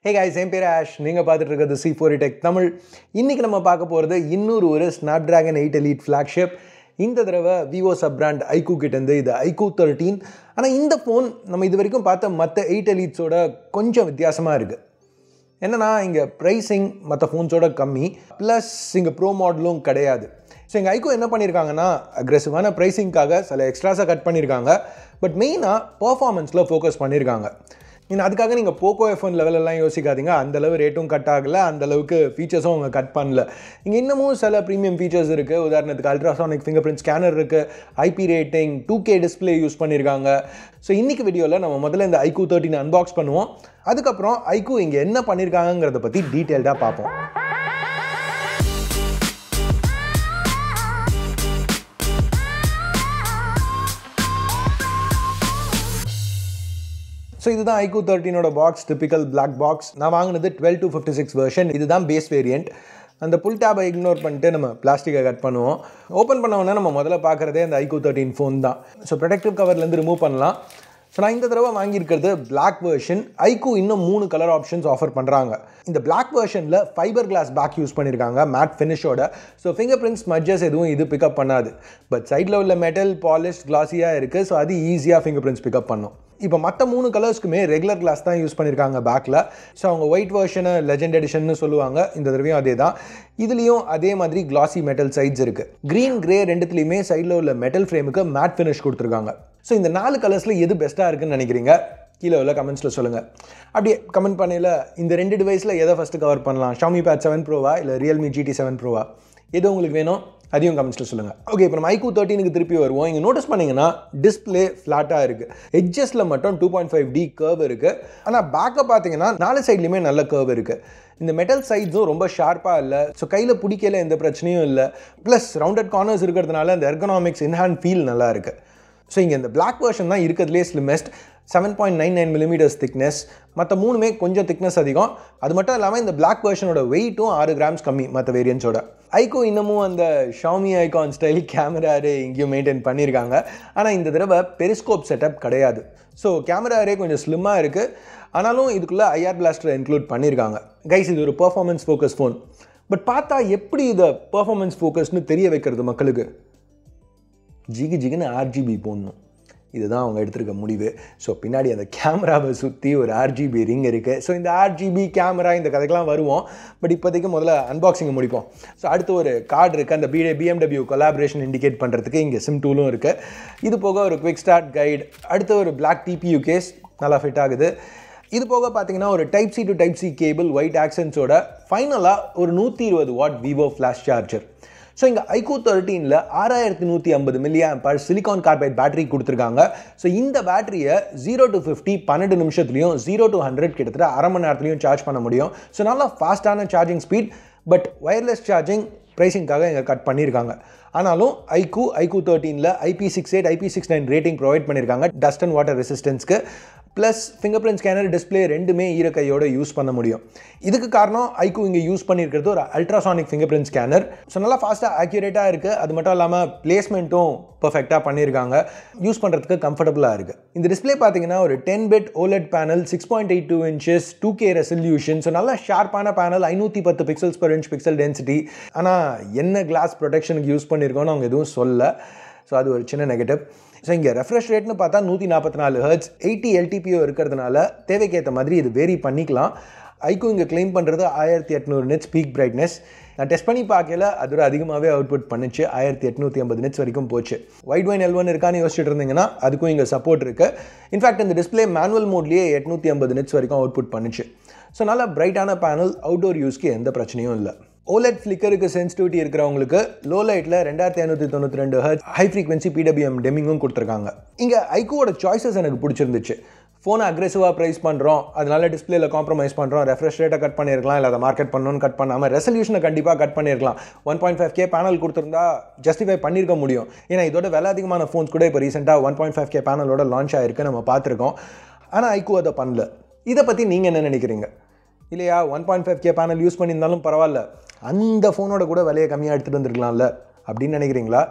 Hey guys, I'm Ash. நீங்கள் பார்த்துட்டு இருக்கிறது C4 Tech தமிழ். இன்னைக்கு நம்ம பார்க்க போகிறது இன்னொரு Snapdragon 8 Elite flagship. இந்த தடவை Vivo sub brand iQOO கிட்டேருந்து இது iQOO 13. ஆனால் இந்த ஃபோன் நம்ம இது வரைக்கும் பார்த்த மற்ற 8 Elitesோட கொஞ்சம் வித்தியாசமாக இருக்குது. என்னன்னா இங்கே ப்ரைஸிங் மற்ற ஃபோன்ஸோட கம்மி, ப்ளஸ் இங்கே ப்ரோ மாடலும் கிடையாது. ஸோ எங்கள் iQOO என்ன பண்ணியிருக்காங்கன்னா அக்ரெசிவான ப்ரைஸிங்காக சில எக்ஸ்ட்ராஸாக கட் பண்ணியிருக்காங்க, பட் மெயினாக பர்ஃபார்மன்ஸில் ஃபோக்கஸ் பண்ணியிருக்காங்க. அதுக்காக நீங்கள் போக்கோ F1 லெவலெல்லாம் யோசிக்காதீங்க, அந்தளவு ரேட்டும் கட் ஆகலை, அந்தளவுக்கு ஃபீச்சர்ஸும் அவங்க கட் பண்ணல. இங்கே இன்னமும் சில ப்ரீமியம் ஃபீச்சர்ஸ் இருக்குது. உதாரணத்துக்கு அல்ட்ராசானிக் ஃபிங்கர் பிரிண்ட் ஸ்கேனர் இருக்குது, IP rating, 2K display use பண்ணியிருக்காங்க. ஸோ இன்றைக்கி வீடியோவில் நம்ம முதல்ல இந்த iQOO 13 அன்பாக்ஸ் பண்ணுவோம். அதுக்கப்புறம் iQOO இங்கே என்ன பண்ணியிருக்காங்கிறத பற்றி டீட்டெயில்டாக பார்ப்போம். ஸோ இதுதான் iQOO 13ஓட பாக்ஸ், டிப்பிக்கல் பிளாக் பாக்ஸ். நான் வாங்கினது 12/56 வெர்ஷன். இதுதான் பேஸ் வேரியண்ட். அந்த புல் டேபை இக்னோர் பண்ணிட்டு நம்ம பிளாஸ்டிக்கை கட் பண்ணுவோம். ஓப்பன் பண்ணோன்னா நம்ம முதல்ல பார்க்குறதே அந்த iQOO 13 ஃபோன் தான். ஸோ ப்ரொடெக்டிவ் கவர்லேருந்து ரிமூவ் பண்ணலாம். ஸோ நான் இந்த தடவை வாங்கியிருக்கிறது பிளாக் வெர்ஷன். iQOO இன்னும் 3 கலர் ஆப்ஷன்ஸ் ஆஃபர் பண்ணுறாங்க. இந்த பிளாக் வெர்ஷனில் ஃபைபர் கிளாஸ் பேக் யூஸ் பண்ணியிருக்காங்க, மேட் ஃபினிஷோட. ஸோ ஃபிங்கர் பிரிண்ட் ஸ்மட்ஜஸ் எதுவும் இது பிக்கப் பண்ணாது. பட் சைடில் உள்ள மெட்டல் பாலிஷ்ட் கிளாஸியாக இருக்குது. ஸோ அது ஈஸியாக ஃபிங்கர் பிரிண்ட்ஸ் பிக்கப் பண்ணும். இப்போ மற்ற 3 கலர்ஸ்க்குமே ரெகுலர் கிளாஸ் தான் யூஸ் பண்ணியிருக்காங்க பேக்கில். ஸோ அவங்க ஒயிட் வெர்ஷனை லெஜெண்ட் எடிஷன்னு சொல்லுவாங்க, இந்த தடவையும் அதே தான். இதுலேயும் அதே மாதிரி கிளாசி மெட்டல் சைட்ஸ் இருக்குது. க்ரீன் கிரே ரெண்டுத்துலேயுமே சைடில் உள்ள மெட்டல் ஃப்ரேமுக்கு மேட் ஃபினிஷ் கொடுத்துருக்காங்க. ஸோ இந்த 4 கலர்ஸில் எது பெஸ்ட்டாக இருக்குன்னு நினைக்கிறீங்க? கீழே உள்ள கமெண்ட்ஸில் சொல்லுங்கள். அப்படியே கமெண்ட் பண்ணையில் இந்த 2 டிவைஸில் எதை ஃபஸ்ட்டு கவர் பண்ணலாம்? Xiaomi Pad 7 Proவா இல்லை Realme GT 7 Proவா? எது உங்களுக்கு வேணும் அதையும் கமெண்ட்ஸில் சொல்லுங்கள். ஓகே, இப்போ நம்ம iQOO 13க்கு திருப்பி வருவோம். இங்கே நோட்டீஸ் பண்ணிங்கன்னா டிஸ்பிளே ஃப்ளாட்டாக இருக்குது. எட்ஜஸில் மட்டும் 2.5D கர்வ் இருக்குது. ஆனால் பேக்கை பார்த்தீங்கன்னா 4 சைட்லேயுமே நல்ல கர்வ் இருக்குது. இந்த மெட்டல் சைட்ஸும் ரொம்ப ஷார்ப்பாக இல்லை. ஸோ கையில் பிடிக்கல, எந்த பிரச்சனையும் இல்லை. ப்ளஸ் ரவுண்டட் கார்னர்ஸ் இருக்கிறதுனால அந்த எர்கனாமிக்ஸ் இன்ஹேண்ட் ஃபீல் நல்லா இருக்குது. ஸோ இங்கே இந்த பிளாக் வெர்ஷன் தான் இருக்கிறதுலே ஸ்லிம்மெஸ்ட். 7.99 mm திக்னஸ். மற்ற 3மே கொஞ்சம் திக்னஸ் அதிகம். அது மட்டும் இல்லாமல் இந்த பிளாக் வெர்ஷனோட வெயிட்டும் 6 கிராம்ஸ் கம்மி மற்ற வேரியன்ஸோட. iQOO இன்னமும் அந்த Xiaomi icon style camera array இங்கேயும் மெயின்டைன் பண்ணியிருக்காங்க. ஆனால் இந்த தடவை பெரிஸ்கோப் செட்டப் கிடையாது. ஸோ கேமரா அரே கொஞ்சம் ஸ்லிம்மாக இருக்குது. ஆனாலும் இதுக்குள்ளே IR பிளாஸ்டர் இன்க்ளூட் பண்ணியிருக்காங்க. கைஸ், இது ஒரு பர்ஃபார்மன்ஸ் ஃபோக்கஸ் ஃபோன். பட் பார்த்தா எப்படி இதை பர்ஃபார்மன்ஸ் ஃபோக்கஸ்னு தெரிய வைக்கிறது மக்களுக்கு? ஜிகுன்னு RGB போடணும். இதுதான் அவங்க எடுத்திருக்க முடிவு. ஸோ பின்னாடி அந்த கேமராவை சுற்றி ஒரு RGB ரிங் இருக்குது. ஸோ இந்த RGB கேமரா இந்த கதைக்கெல்லாம் வருவோம். பட் இப்போதைக்கு முதல்ல அன்பாக்சிங்கை முடிப்போம். ஸோ அடுத்து ஒரு கார்டு இருக்குது, அந்த BMW கொலாபரேஷன் இண்டிகேட் பண்ணுறதுக்கு இங்கே சிம் டூலும் இருக்குது. இது போக ஒரு குவிக் ஸ்டார்ட் கைடு, அடுத்து ஒரு பிளாக் TPU கேஸ் நல்லா ஃபிட் ஆகுது. இது போக பார்த்தீங்கன்னா ஒரு Type C to Type C cable white ஆக்சன்ஸோட, ஃபைனலாக ஒரு 120 watt Vivo flash charger. So இங்கே iQOO 13ல் 6150 mAh சிலிகான் கார்பைட் பேட்டரி கொடுத்துருக்காங்க. ஸோ இந்த பேட்டரியை 0 to 50 12 நிமிஷத்துலையும் 0 to 100 கிட்டத்தட்ட அரை மணி நேரத்துலையும் சார்ஜ் பண்ண முடியும். ஸோ நல்லா ஃபாஸ்ட்டான charging speed. But wireless charging ப்ரைஸிங்காக இங்கே கட் பண்ணியிருக்காங்க. ஆனாலும் iQOO 13ல் IP68 IP69 ரேட்டிங் ப்ரொவைட் பண்ணியிருக்காங்க டஸ்ட் அண்ட் வாட்டர் ரெசிஸ்டன்ஸ்க்கு. Plus finger print scanner, display ரெண்டுமே ஈரக்கையோடு யூஸ் பண்ண முடியும். இதுக்கு காரணம் iQOO இங்கே யூஸ் பண்ணியிருக்கிறது ஒரு ultrasonic finger print scanner. So நல்லா ஃபாஸ்ட்டாக ஆக்யூரேட்டாக இருக்குது. அது மட்டும் இல்லாமல் பிளேஸ்மெண்ட்டும் பர்ஃபெக்டாக பண்ணியிருக்காங்க. யூஸ் பண்ணுறதுக்கு கம்ஃபர்டபுளாக இருக்குது. இந்த டிஸ்பிளே பார்த்தீங்கன்னா ஒரு 10-bit OLED panel, 6.82 inches, 2K resolution. So நல்லா ஷார்ப்பான panel, 510 pixels per inch pixel density. ஆனால் என்ன கிளாஸ் ப்ரொடெக்ஷனுக்கு யூஸ் பண்ணியிருக்கோன்னு அவங்க எதுவும் சொல்ல. ஸோ அது ஒரு சின்ன நெகட்டிவ். ஸோ இங்கே ரெஃப்ரெஷ் ரேட்னு பார்த்தா 144 Hz, 80 LTPO இருக்கிறதுனால தேவைக்கேற்ற மாதிரி இது வேரி பண்ணிக்கலாம். iQOO இங்கே கிளைம் பண்ணுறது 1800 nits பீக் பிரைட்னஸ். நான் டெஸ்ட் பண்ணி பார்க்கல, அதோட அதிகமாகவே அவுட்புட் பண்ணிச்சு. 1850 nits வரைக்கும் போச்சு. வைட் வைன் L1 இருக்கான்னு யோசிச்சுட்டு இருந்தீங்கன்னா அதுக்கும் இங்கே சப்போர்ட் இருக்குது. இன்ஃபேக்ட் இந்த டிஸ்பிளே மேனுவல் மோட்லேயே 850 nits வரைக்கும் அவுட்புட் பண்ணிச்சு. ஸோ நல்லா பிரைட்டான பேனல், அவுட்டோர் யூஸ்க்கு எந்த பிரச்சனையும் இல்லை. OLED ஃப்ளிக்கருக்கு சென்சிட்டிவிட்டி இருக்கிறவங்களுக்கு லோ லைட்டில் 2592 Hz ஹை ஃப்ரீக்வன்சி PWM டெமிங்கும் கொடுத்துருக்காங்க. இங்கே iQOOவோட சாய்ஸஸ் எனக்கு பிடிச்சிருந்துச்சு. ஃபோனை அக்ரெசிவாக ப்ரைஸ் பண்ணுறோம், அதனால டிஸ்பிளேல காம்ப்ரமைஸ் பண்ணுறோம், ரெஃப்ரெஷ் ரேட்டை கட் பண்ணியிருக்கலாம், இல்லை அதை மார்க்கெட் பண்ணணும்னு கட் பண்ணாமல் ரெசல்யூஷனை கண்டிப்பாக கட் பண்ணியிருக்கலாம். 1.5K பேனல் கொடுத்துருந்தா ஜஸ்டிஃபை பண்ணியிருக்க முடியும். ஏன்னா இதோட விலை அதிகமான ஃபோன்ஸ் கூட இப்போ ரீசெண்டாக 1.5K பேனலோட லான்ச் ஆகிருக்கு, நம்ம பார்த்துருக்கோம். ஆனால் iQOO அதை பண்ணல. இதை பற்றி நீங்கள் என்ன நினைக்கிறீங்க? இல்லையா, 1.5K பேனல் யூஸ் பண்ணியிருந்தாலும் பரவாயில்ல, அந்த ஃபோனோட கூட விலையை கம்மியாக எடுத்துகிட்டு வந்துருக்கலாம்ல அப்படின்னு நினைக்கிறீங்களா?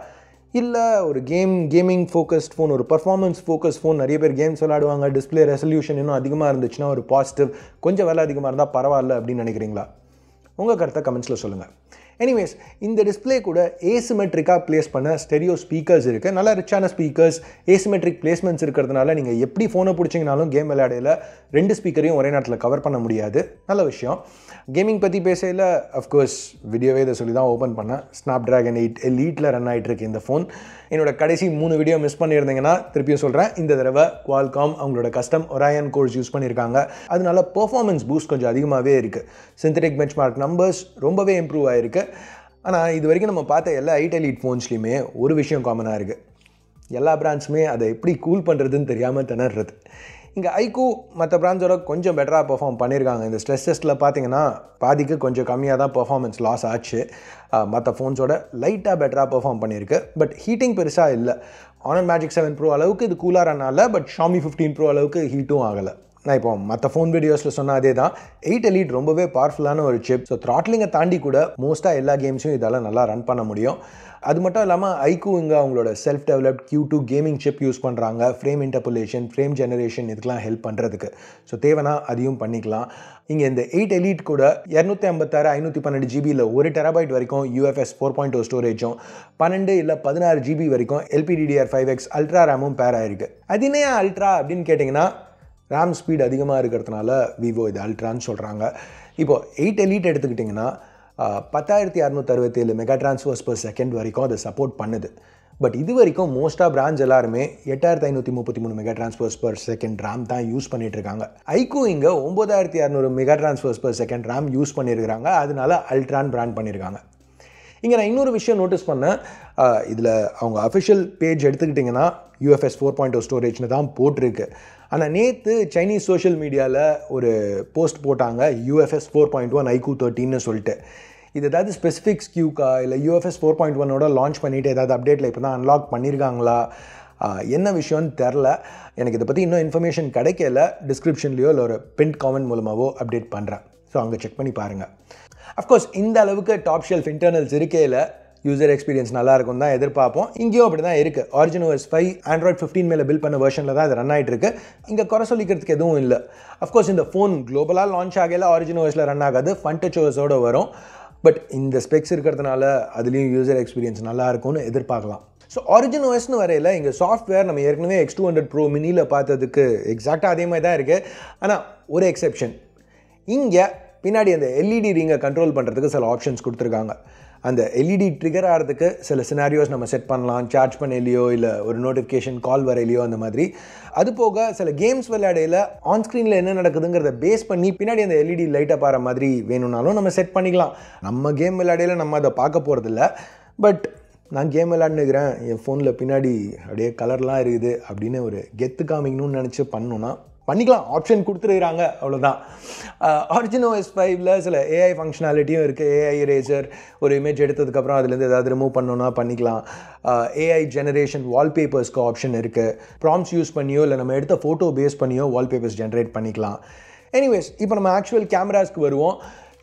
இல்லை ஒரு கேமிங் ஃபோக்கஸ்ட் ஃபோன், ஒரு பர்ஃபார்மன்ஸ் ஃபோக்கஸ் ஃபோன், நிறைய பேர் கேம்ஸ் விளையாடுவாங்க, டிஸ்பிளே ரெசல்யூஷன் இன்னும் அதிகமாக இருந்துச்சுன்னா ஒரு பாசிட்டிவ், கொஞ்சம் விலை அதிகமாக இருந்தால் பரவாயில்ல அப்படின்னு நினைக்கிறீங்களா? உங்கள் கருத்தை கமெண்ட்ஸில் சொல்லுங்கள். எனிவேஸ், இந்த டிஸ்பிளே கூட ஏசிமெட்ரிக்காக ப்ளேஸ் பண்ண ஸ்டெரியோ ஸ்பீக்கர்ஸ் இருக்குது. நல்ல ரிச்சான ஸ்பீக்கர்ஸ், ஏசிமெட்ரிக் பிளேஸ்மெண்ட்ஸ் இருக்கிறதுனால நீங்கள் எப்படி ஃபோனை பிடிச்சிங்கனாலும் கேம் விளையாடையில் 2 ஸ்பீக்கரையும் ஒரே நேரத்தில் கவர் பண்ண முடியாது. நல்ல விஷயம். கேமிங் பற்றி பேசையில் அஃப்கோர்ஸ் வீடியோவே இதை சொல்லி தான் ஓப்பன் பண்ணேன். Snapdragon 8 Eliteல ரன் ஆகிட்டுருக்கு இந்த ஃபோன். என்னோட கடைசி 3 வீடியோ மிஸ் பண்ணியிருந்தீங்கன்னா திருப்பியும் சொல்கிறேன், இந்த தடவை Qualcomm அவங்களோட கஸ்டம் Orion கோர்ஸ் யூஸ் பண்ணியிருக்காங்க. அதனால பெர்ஃபார்மன்ஸ் பூஸ்ட் கொஞ்சம் அதிகமாகவே இருக்குது. சிந்தட்டிக் பெஞ்ச்மார்க் நம்பர்ஸ் ரொம்பவே இம்ப்ரூவ் ஆகிருக்கு. ஆனால் இது வரைக்கும் நம்ம பார்த்த எல்லா 8 Elite ஃபோன்ஸ்லையுமே ஒரு விஷயம் காமனாக இருக்குது. எல்லா பிராண்ட்ஸுமே அதை எப்படி கூல் பண்ணுறதுன்னு தெரியாமல் திணறது. இங்கே ஐக்கூ மற்ற பிராண்ட்ஸோட கொஞ்சம் பெட்டராக பெர்ஃபார்ம் பண்ணியிருக்காங்க. இந்த ஸ்ட்ரெஸ் டெஸ்ட்டில் பார்த்தீங்கன்னா பாதிக்கு கொஞ்சம் கம்மியாக தான் பெர்ஃபார்மன்ஸ் லாஸ் ஆச்சு. மற்ற ஃபோன்ஸோட லைட்டாக பெட்டராக பெர்ஃபார்ம் பண்ணியிருக்கு. பட் ஹீட்டிங் பெருசாக இல்லை. Honor Magic 7 Pro அளவுக்கு இது கூலாக ரன்னால, பட் Xiaomi 15 Pro அளவுக்கு ஹீட்டும் ஆகலை. நான் இப்போ மற்ற ஃபோன் வீடியோஸில் சொன்ன அதே தான். 8 Elite ரொம்பவே பவர்ஃபுல்லான ஒரு சிப். ஸோ த்ராட்லிங்கை தாண்டி கூட மோஸ்ட்டாக எல்லா கேம்ஸையும் இதால் நல்லா ரன் பண்ண முடியும். அது மட்டும் இல்லாமல் ஐக்கூ இங்கே அவங்களோட self developed Q2 gaming chip use பண்ணுறாங்க. ஃப்ரேம் இன்டர்போலேஷன், ஃப்ரேம் ஜெனரேஷன் இதுக்கெலாம் ஹெல்ப் பண்ணுறதுக்கு. ஸோ தேவைன்னா அதையும் பண்ணிக்கலாம். இங்கே இந்த 8 Elite கூட 256 512 ஜிபியில் 1 TB வரைக்கும் UFS 4.0 ஸ்டோரேஜும் 12 இல்லை 16 GB வரைக்கும் LPDDR5X அல்ட்ரா ரேமும் பேர் ஆயிருக்கு. அது என்ன அல்ட்ரா அப்படின்னு கேட்டிங்கன்னா, ரேம் ஸ்பீட் அதிகமாக இருக்கிறதுனால விவோ இது அல்ட்ரான்னு சொல்கிறாங்க. இப்போது 8 Elite எடுத்துக்கிட்டிங்கன்னா 10,667 மெகா ட்ரான்ஸ்ஃபர்ஸ் per செகண்ட் வரைக்கும் அதை சப்போர்ட் பண்ணுது. பட் இது வரைக்கும் மோஸ்ட்டாக பிராண்ட்ஸ் எல்லாருமே 8,533 mega transfers per second RAM தான் யூஸ் பண்ணிட்டு இருக்காங்க. ஐக்கூ இங்கே 9,600 mega transfers per second RAM use பண்ணியிருக்கிறாங்க. அதனால அல்ட்ரான் பிராண்ட் பண்ணியிருக்காங்க. இங்கே நான் இன்னொரு விஷயம் நோட்டீஸ் பண்ணேன். இதில் அவங்க அஃபிஷியல் பேஜ் எடுத்துக்கிட்டிங்கன்னா UFS 4.0 ஸ்டோரேஜ்னு தான் போட்டிருக்கு. ஆனால் நேற்று சைனீஸ் சோஷியல் மீடியாவில் ஒரு போஸ்ட் போட்டாங்க, UFS 4.1 ஐக்கூ 13ன்னு சொல்லிட்டு. இது ஏதாவது ஸ்பெசிஃபிக் ஸ்கியூக்கா இல்லை UFS 4.1ஓட லான்ச் பண்ணிவிட்டு ஏதாவது அப்டேட்டில் இப்போ தான் அன்லாக் பண்ணியிருக்காங்களா, என்ன விஷயம்னு தெரில. எனக்கு இதை பற்றி இன்னும் இன்ஃபர்மேஷன் கிடைக்கல. டிஸ்கிரிப்ஷன்லையோ இல்லை ஒரு பின் காமெண்ட் மூலமாகவோ அப்டேட் பண்ணுறேன். ஸோ அங்கே செக் பண்ணி பாருங்கள். அஃப்கோர்ஸ் இந்த அளவுக்கு டாப் ஷெல்ஃப் இன்டர்னல்ஸ் இருக்கையில் யூசர் எக்ஸ்பீரியன்ஸ் நல்லா இருக்கும் தான் எதிர்பார்ப்போம். இங்கேயும் அப்படி தான் இருக்குது. Origin OS 5 Android 15 மேலே பில்ட் பண்ண வெர்ஷனில் தான் இது ரன் ஆகிட்டு இருக்கு. இங்கே குறை சொல்லிக்கிறதுக்கு எதுவும் இல்லை. அஃப்கோர்ஸ் இந்த ஃபோன் குளோபலாக லான்ச் ஆகல Origin OSல ரன் ஆகாது, FunTouch OSோட வரும். பட் இந்த ஸ்பெக்ஸ் இருக்கிறதுனால அதுலேயும் யூசர் எக்ஸ்பீரியன்ஸ் நல்லா இருக்கும்னு எதிர்பார்க்கலாம். ஸோ Origin OSனு வரையில் இங்கே சாஃப்ட்வேர் நம்ம ஏற்கனவே X200 Pro மினியில் பார்த்ததுக்கு எக்ஸாக்டாக அதே மாதிரி தான் இருக்குது. ஆனால் ஒரு எக்ஸெப்ஷன், இங்கே பின்னாடி அந்த LED ரிங்கை கண்ட்ரோல் பண்ணுறதுக்கு சில ஆப்ஷன்ஸ் கொடுத்துருக்காங்க. அந்த LED ட்ரிகர் ஆகிறதுக்கு சில சினாரியோஸ் நம்ம செட் பண்ணலாம், சார்ஜ் பண்ணலையோ இல்லை ஒரு நோட்டிஃபிகேஷன் கால் வரையிலையோ அந்த மாதிரி. அது போக சில கேம்ஸ் விளையாடையில் ஆன்ஸ்க்ரீனில் என்ன நடக்குதுங்கிறத பேஸ் பண்ணி பின்னாடி அந்த LED லைட்டை பாரு மாதிரி வேணும்னாலும் நம்ம செட் பண்ணிக்கலாம். நம்ம கேம் விளையாடையில் நம்ம அதை பார்க்க போகிறதில்ல. பட் நான் கேம் விளையாண்டுக்கிறேன், என் ஃபோனில் பின்னாடி அப்படியே கலர்லாம் இருக்குது அப்படின்னு ஒரு கெத்து காமிக்கணும்னு நினச்சி பண்ணணுன்னா பண்ணிக்கலாம். ஆப்ஷன் கொடுத்துருக்குறாங்க, அவ்வளோதான். Origin OS 5ல் சில AI ஃபங்க்ஷனாலிட்டியும் இருக்குது. AI எரேசர், ஒரு இமேஜ் எடுத்ததுக்கப்புறம் அதுலேருந்து ஏதாவது ரிமூவ் பண்ணணுன்னா பண்ணிக்கலாம். AI ஜெனரேஷன் வால்பேப்பர்ஸ்க்கு ஆப்ஷன் இருக்குது. ப்ராம்ப்ட்ஸ் யூஸ் பண்ணியோ இல்லை நம்ம எடுத்த ஃபோட்டோ பேஸ் பண்ணியோ வால்பேப்பர்ஸ் ஜென்ரேட் பண்ணிக்கலாம். எனிவேஸ், இப்போ நம்ம ஆக்சுவல் கேமராஸ்க்கு வருவோம்.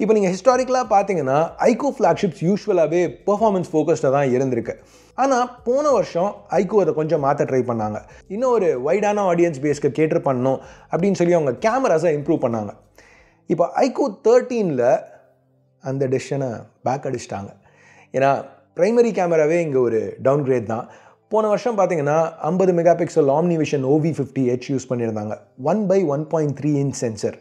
இப்போ நீங்கள் ஹிஸ்டாரிக்கலாக பார்த்தீங்கன்னா ஐக்கூ ஃப்ளாக்ஷிப்ஸ் யூஸ்வலாகவே பெர்ஃபார்மன்ஸ் ஃபோக்கஸ்டாக தான் இருந்திருக்கு. ஆனால் போன வருஷம் ஐக்கூ அதை கொஞ்சம் மாற்ற ட்ரை பண்ணாங்க. இன்னும் ஒரு வைடான ஆடியன்ஸ் பேஸ்க்கு கேட்டர் பண்ணணும் அப்படின்னு சொல்லி அவங்க கேமராஸை இம்ப்ரூவ் பண்ணாங்க. இப்போ ஐக்கூ 13ல் அந்த டெசிஷனை பேக் அடிச்சிட்டாங்க. ஏன்னா ப்ரைமரி கேமராவே இங்கே ஒரு டவுன் கிரேட் தான். போன வருஷம் பார்த்தீங்கன்னா 50 mega pixel OmniVision OV50H use பண்ணியிருந்தாங்க, 1/1.3 inch சென்சர்.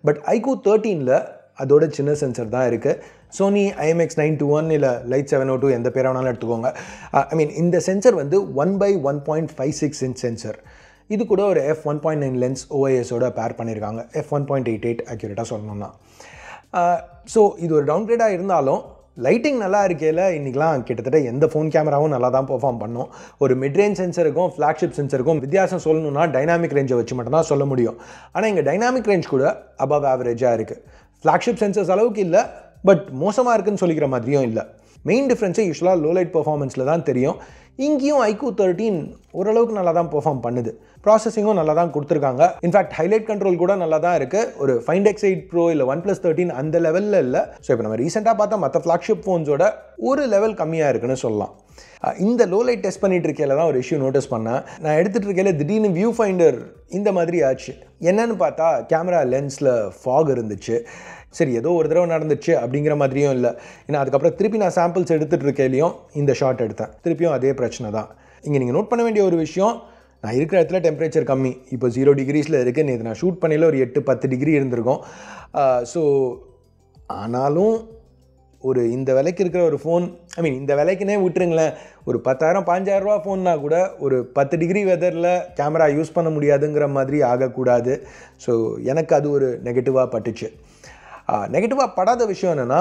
பட் ஐக்கூ 13ல் அதோட சின்ன சென்சர் தான் இருக்குது. Sony IMX921 இல்லை Light 702 எந்த பேரை வேணாலும் எடுத்துக்கோங்க. இந்த சென்சர் வந்து 1/1.56 inch சென்சர். இது கூட ஒரு f1.9 லென்ஸ் OISோட பேர் பண்ணியிருக்காங்க, f1.88 அக்யூரேட்டாக சொல்லணும்னா. ஸோ இது ஒரு டவுன்கிரேடாக இருந்தாலும் லைட்டிங் நல்லா இருக்கையில் இன்றைக்கெலாம் கிட்டத்தட்ட எந்த ஃபோன் கேமராவும் நல்லா தான் பெர்ஃபார்ம் பண்ணும். ஒரு மிட்ரேஞ்ச் சென்சருக்கும் ஃப்ளாக்ஷிப் சென்சருக்கும் வித்தியாசம் சொல்லணும்னா டைனாமிக் ரேஞ்சை வச்சு மட்டும்தான் சொல்ல முடியும். ஆனால் இங்கே டைனாமிக் ரேஞ்ச் கூட அபவ் ஆவரேஜாக இருக்குது. ஃப்ளாக்ஷிப் சென்சர்ஸ் அளவுக்கு இல்லை, பட் மோசமாக இருக்குன்னு சொல்லிக்கிற மாதிரியும் இல்லை. மெயின் டிஃப்ரென்ஸே யூஸ்வலாக லோ லைட் பெர்ஃபார்மன்ஸில் தான் தெரியும். இங்கேயும் ஐக்கூ 13 ஓரளவுக்கு நல்லா தான் பெர்ஃபார்ம் பண்ணுது. ப்ராசஸிங்கும் நல்லா தான் கொடுத்துருக்காங்க. இன்ஃபேக்ட் ஹைலைட் கண்ட்ரோல் கூட நல்லா தான் இருக்குது. ஒரு Find X8 Pro இல்லை OnePlus 13 அந்த லெவலில் இல்லை. ஸோ இப்போ நம்ம ரீசெண்டாக பார்த்தா மற்ற ஃப்ளாக்ஷிப் ஃபோன்ஸோட ஒரு லெவல் கம்மியாக இருக்குன்னு சொல்லலாம். இந்த லோ லைட் டெஸ்ட் பண்ணிட்டு இருக்கையில தான் ஒரு இஷ்யூ நோட்டீஸ் பண்ணேன். நான் எடுத்துகிட்டு இருக்கையில திடீர்னு வியூ ஃபைண்டர் இந்த மாதிரி ஆச்சு. என்னன்னு பார்த்தா கேமரா லென்ஸில் ஃபாக் இருந்துச்சு. சரி ஏதோ ஒரு தடவை நடந்துச்சு அப்படிங்கிற மாதிரியும் இல்லை. ஏன்னா அதுக்கப்புறம் திருப்பி நான் சாம்பிள்ஸ் எடுத்துகிட்டு இருக்கையிலையும் இந்த ஷாட் எடுத்தேன். திருப்பியும் அதே பிரச்சனை தான். இங்கே நீங்கள் நோட் பண்ண வேண்டிய ஒரு விஷயம், நான் இருக்கிற இடத்துல டெம்பரேச்சர் கம்மி, இப்போ 0 டிகிரிஸில் இருக்குது. நேற்று நான் ஷூட் பண்ணையில் ஒரு 8-10 டிகிரி இருந்திருக்கும். ஸோ ஆனாலும் ஒரு இந்த விலைக்கு இருக்கிற ஒரு ஃபோன், இந்த விலைக்குனே விட்டுருங்களேன், ஒரு 10,000-15,000 ரூபா ஃபோன்னா கூட ஒரு 10 டிகிரி வெதரில் கேமரா யூஸ் பண்ண முடியாதுங்கிற மாதிரி ஆகக்கூடாது. ஸோ எனக்கு அது ஒரு நெகட்டிவாக பட்டுச்சு. நெகட்டிவாக படாத விஷயம் என்னென்னா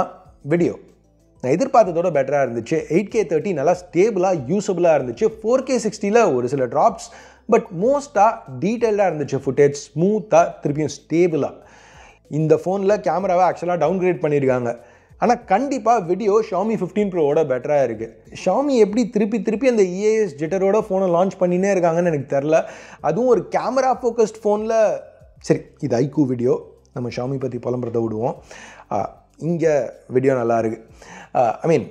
வீடியோ நான் எதிர்பார்த்ததோட பெட்டராக இருந்துச்சு. 8K 30 நல்லா ஸ்டேபிளாக யூஸபிளாக இருந்துச்சு. 4K 60 ஒரு சில ட்ராப்ஸ், பட் மோஸ்ட்டாக டீட்டெயில்டாக இருந்துச்சு. ஃபுட்டேஜ் ஸ்மூத்தாக திருப்பியும் ஸ்டேபிளாக. இந்த ஃபோனில் கேமராவை ஆக்சுவலாக டவுன்கிரேட் பண்ணியிருக்காங்க. ஆனால் கண்டிப்பாக வீடியோ Xiaomi 15 Proவோட பெட்டராக இருக்குது. Xiaomi எப்படி திருப்பி அந்த EAS ஜிட்டரோட ஃபோனை லான்ச் பண்ணினே இருக்காங்கன்னு எனக்கு தெரில. அதுவும் ஒரு கேமரா ஃபோக்கஸ்ட் ஃபோனில். சரி, இது ஐக்கூ வீடியோ, நம்ம Xiaomi பற்றி புலம்புறதை விடுவோம். இங்கே வீடியோ நல்லா இருக்குது.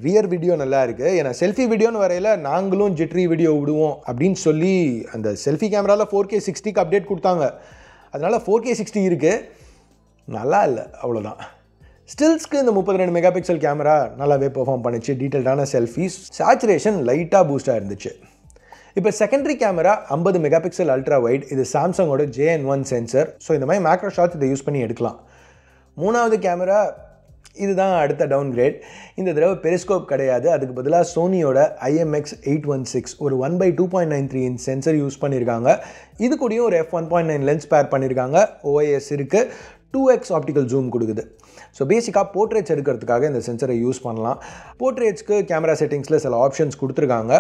ரியர் வீடியோ நல்லா இருக்குது. ஏன்னா செல்ஃபி வீடியோன்னு வரையில் நாங்களும் ஜிட்ரி வீடியோ விடுவோம் அப்படின்னு சொல்லி அந்த செல்ஃபி கேமராவில் 4K 60க்கு அப்டேட் கொடுத்தாங்க. அதனால் 4K 60 இருக்குது, நல்லா இல்லை, அவ்வளோதான். ஸ்டில்ஸ்க்கு இந்த 32 மெகா பிக்சல் கேமரா நல்லாவே பெர்ஃபார்ம் பண்ணிச்சு. டீட்டெயில்டான செல்ஃபிஸ், சேச்சுரேஷன் லைட்டாக பூஸ்டாக இருந்துச்சு. இப்போ secondary camera 50 mega pixel ultra wide. இது சாம்சங்கோட JN1 சென்சர். ஸோ இந்த மாதிரி மேக்ரோ ஷாட்ஸ் இதை யூஸ் பண்ணி எடுக்கலாம். மூணாவது கேமரா இதுதான் அடுத்த டவுன்கிரேட். இந்த தடவை பெரிஸ்கோப் கிடையாது, அதுக்கு பதிலாக சோனியோட IMX816 ஒரு 1/2.93 இன்ச் சென்சர் யூஸ் பண்ணியிருக்காங்க. இது கூடயும் ஒரு f1.9 லென்ஸ் பேர் பண்ணியிருக்காங்க. OIS இருக்குது. 2x ஆப்டிக்கல் ஜூம் கொடுக்குது. ஸோ பேசிக்காக போர்ட்ரேட்ஸ் எடுக்கிறதுக்காக இந்த சென்சரை யூஸ் பண்ணலாம். போர்ட்ரேட்ஸ்க்கு கேமரா செட்டிங்ஸில் சில ஆப்ஷன்ஸ் கொடுத்துருக்காங்க.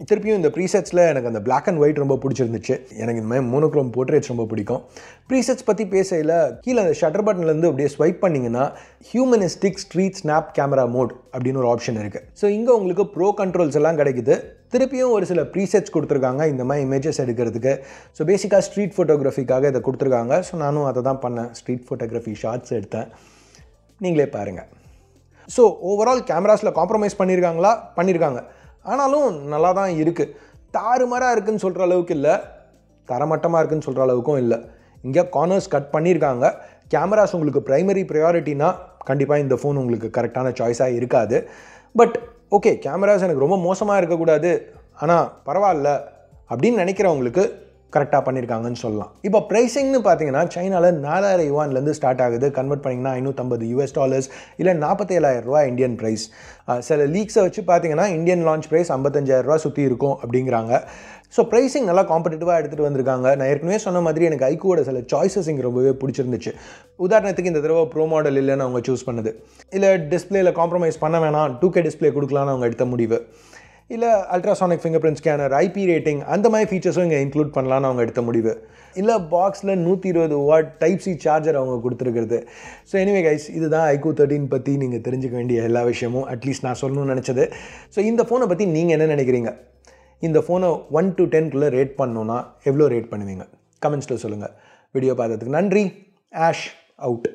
திருப்பியும் இந்த ப்ரீசெட்ஸில் எனக்கு அந்த பிளாக் அண்ட் ஒயிட் ரொம்ப பிடிச்சிருந்துச்சு. எனக்கு இந்த மாதிரி மோனோக்ரோம் போர்ட்ரேட்ஸ் ரொம்ப பிடிக்கும். ப்ரீசெட்ஸ் பற்றி பேசையில் கீழே அந்த ஷட்டர் பட்டன்லேருந்து அப்படியே ஸ்வைப் பண்ணிங்கன்னா humanistic street snap camera mode அப்படின்னு ஒரு ஆப்ஷன் இருக்குது. ஸோ இங்கே உங்களுக்கு ப்ரோ கண்ட்ரோல்ஸ் எல்லாம் கிடைக்குது. திருப்பியும் ஒரு சில ப்ரீசெட்ஸ் கொடுத்துருக்காங்க இந்த மாதிரி இமேஜஸ் எடுக்கிறதுக்கு. ஸோ பேசிக்காக ஸ்ட்ரீட் ஃபோட்டோகிராஃபிக்காக இதை கொடுத்துருக்காங்க. ஸோ நானும் அதை தான் பண்ணேன், ஸ்ட்ரீட் ஃபோட்டோகிராஃபி ஷார்ட்ஸ் எடுத்தேன். நீங்களே பாருங்கள். ஸோ ஓவரால் கேமராஸில் காம்ப்ரமைஸ் பண்ணியிருக்காங்க. ஆனாலும் நல்லா தான் இருக்குது. தாறுமாறாக இருக்குதுன்னு சொல்கிற அளவுக்கு இல்லை, தரமட்டமாக இருக்குதுன்னு சொல்கிற அளவுக்கும் இல்லை. இங்கே கார்னர்ஸ் கட் பண்ணியிருக்காங்க. கேமராஸ் உங்களுக்கு ப்ரைமரி ப்ரையாரிட்டினா கண்டிப்பாக இந்த ஃபோன் உங்களுக்கு கரெக்டான சாய்ஸாக இருக்காது. பட் ஓகே, கேமராஸ் எனக்கு ரொம்ப மோசமாக இருக்கக்கூடாது, ஆனால் பரவாயில்ல அப்படின்னு நினைக்கிறவங்களுக்கு கரெக்டாக பண்ணியிருக்காங்கன்னு சொல்லலாம். இப்போ ப்ரைஸிங்னு பார்த்தீங்கன்னா சைனாவில் 4,000 யுவான்லேருந்து ஸ்டார்ட் ஆகுது. கன்வெர்ட் பண்ணிங்கன்னா $550 இல்லை 47,000 ரூபா இந்தியன் ப்ரைஸ். சில லீக்ஸை வச்சு பார்த்தீங்கன்னா இந்தியன் லான்ச் ப்ரைஸ் 55,000 ரூபா சுற்றி இருக்கும் அப்படிங்கிறாங்க. ஸோ ப்ரைஸிங் நல்லா காம்படிட்டிவாக எடுத்துகிட்டு வந்திருக்காங்க. நான் ஏற்கனவே சொன்ன மாதிரி எனக்கு ஐக்கூவோட சில சாய்ஸஸ் இங்கே ரொம்பவே பிடிச்சிருந்துச்சு. உதாரணத்துக்கு இந்த தடவை ப்ரோ மாடல் இல்லைன்னு அவங்க சூஸ் பண்ணது, இல்லை டிஸ்பிளேயில் காம்ப்ரமைஸ் பண்ண வேணாம் 2K டிஸ்பிளே கொடுக்கலான்னு அவங்க எடுத்த முடிவு, இல்லை ultrasonic finger print scanner, IP rating, அந்த மாதிரி ஃபீச்சர்ஸும் இங்கே இன்க்ளூட் பண்ணலான்னு அவங்க எடுத்த முடிவு, இல்லை பாக்ஸில் 120 வாட் Type-C சார்ஜர் அவங்க கொடுத்துருக்குறது. ஸோ எனிவே கைஸ், இதுதான் iQOO 13 பற்றி நீங்கள் தெரிஞ்சுக்க வேண்டிய எல்லா விஷயமும் அட்லீஸ்ட் நான் சொல்லணும்னு நினச்சது. ஸோ இந்த ஃபோனை பற்றி நீங்கள் என்ன நினைக்கிறீங்க? இந்த ஃபோனை 1 to 10 ரேட் பண்ணணுன்னா எவ்வளோ ரேட் பண்ணுவீங்க? கமெண்ட்ஸில் சொல்லுங்கள். வீடியோ பார்த்ததுக்கு நன்றி. Ash out.